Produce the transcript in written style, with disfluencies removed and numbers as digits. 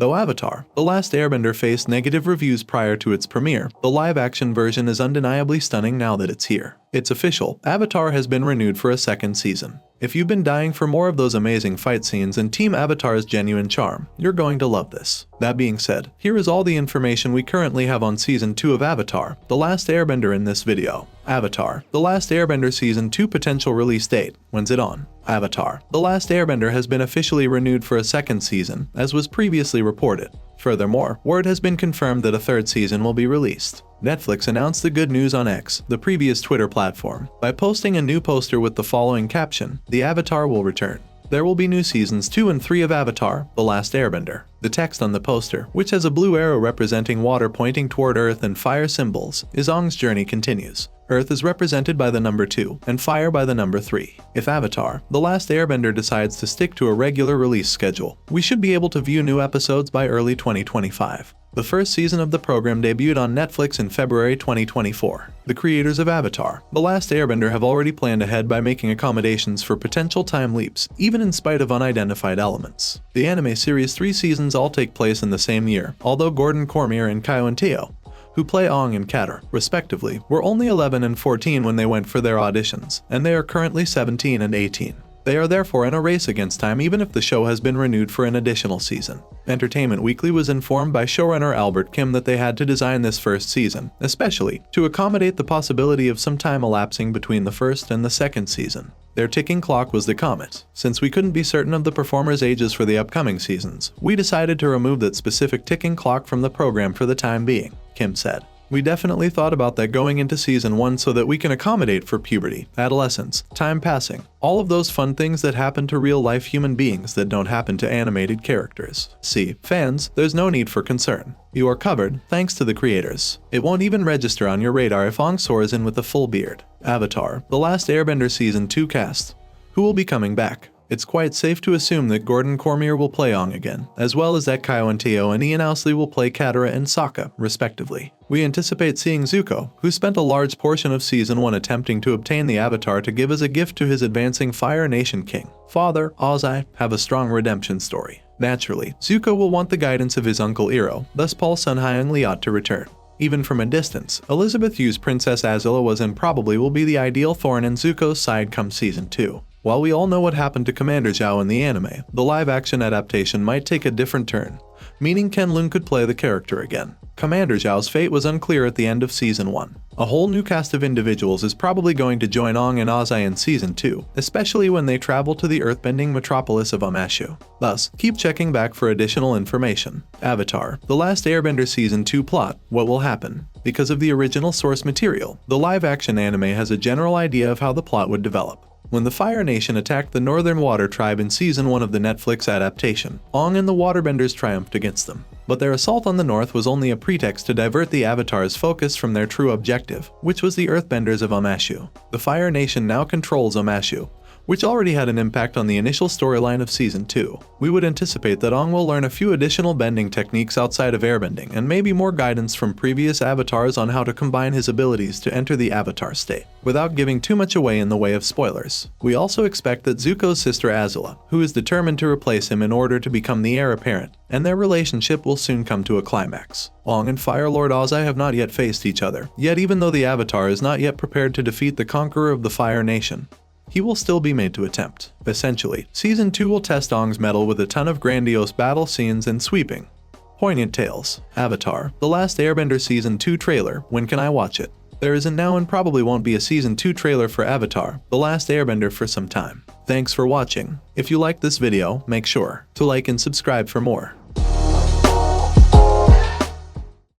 Though Avatar: The Last Airbender faced negative reviews prior to its premiere, the live-action version is undeniably stunning now that it's here. It's official, Avatar has been renewed for a second season. If you've been dying for more of those amazing fight scenes and Team Avatar's genuine charm, you're going to love this. That being said, here is all the information we currently have on Season 2 of Avatar: The Last Airbender in this video. Avatar: The Last Airbender Season 2 potential release date. When's it on? Avatar: The Last Airbender has been officially renewed for a second season, as was previously reported. Furthermore, word has been confirmed that a third season will be released. Netflix announced the good news on X, the previous Twitter platform, by posting a new poster with the following caption: "The Avatar will return. There will be new seasons 2 and 3 of Avatar: The Last Airbender." The text on the poster, which has a blue arrow representing water pointing toward Earth and fire symbols, is Aang's journey continues. Earth is represented by the number 2, and fire by the number 3. If Avatar: The Last Airbender decides to stick to a regular release schedule, we should be able to view new episodes by early 2025. The first season of the program debuted on Netflix in February 2024. The creators of Avatar: The Last Airbender have already planned ahead by making accommodations for potential time leaps, even in spite of unidentified elements. The anime series' 3 seasons all take place in the same year, although Gordon Cormier and Kai Teo, who play Aang and Katara, respectively, were only 11 and 14 when they went for their auditions, and they are currently 17 and 18. They are therefore in a race against time even if the show has been renewed for an additional season. Entertainment Weekly was informed by showrunner Albert Kim that they had to design this first season, especially to accommodate the possibility of some time elapsing between the first and the second season. Their ticking clock was the comet. Since we couldn't be certain of the performers' ages for the upcoming seasons, we decided to remove that specific ticking clock from the program for the time being, Kim said. "We definitely thought about that going into season 1 so that we can accommodate for puberty, adolescence, time passing, all of those fun things that happen to real-life human beings that don't happen to animated characters. See, fans, there's no need for concern. You are covered, thanks to the creators. It won't even register on your radar if Aang soars in with a full beard." Avatar: The Last Airbender Season 2 cast. Who will be coming back? It's quite safe to assume that Gordon Cormier will play Aang again, as well as that Kai Teo and Ian Ousley will play Katara and Sokka, respectively. We anticipate seeing Zuko, who spent a large portion of Season 1 attempting to obtain the Avatar to give as a gift to his advancing Fire Nation king, Father Ozai, have a strong redemption story. Naturally, Zuko will want the guidance of his uncle Iroh, thus Paul Sunhai and Liat to return. Even from a distance, Elizabeth Yu's Princess Azula was and probably will be the ideal thorn in Zuko's side come Season 2. While we all know what happened to Commander Zhao in the anime, the live-action adaptation might take a different turn, meaning Ken Lung could play the character again. Commander Zhao's fate was unclear at the end of Season 1. A whole new cast of individuals is probably going to join Aang and Ozai in Season 2, especially when they travel to the earthbending metropolis of Amashu. Thus, keep checking back for additional information. Avatar: The Last Airbender Season 2 plot. What will happen? Because of the original source material, the live-action anime has a general idea of how the plot would develop. When the Fire Nation attacked the Northern Water Tribe in Season 1 of the Netflix adaptation, Aang and the Waterbenders triumphed against them. But their assault on the North was only a pretext to divert the Avatar's focus from their true objective, which was the Earthbenders of Amashu. The Fire Nation now controls Amashu, which already had an impact on the initial storyline of Season 2. We would anticipate that Aang will learn a few additional bending techniques outside of airbending and maybe more guidance from previous avatars on how to combine his abilities to enter the Avatar state, without giving too much away in the way of spoilers. We also expect that Zuko's sister Azula, who is determined to replace him in order to become the heir apparent, and their relationship will soon come to a climax. Aang and Fire Lord Ozai have not yet faced each other, yet even though the Avatar is not yet prepared to defeat the conqueror of the Fire Nation, he will still be made to attempt. Essentially, Season 2 will test Aang's mettle with a ton of grandiose battle scenes and sweeping, poignant tales. Avatar: The Last Airbender Season 2 trailer. When can I watch it? There isn't now and probably won't be a Season 2 trailer for Avatar: The Last Airbender for some time. Thanks for watching. If you liked this video, make sure to like and subscribe for more.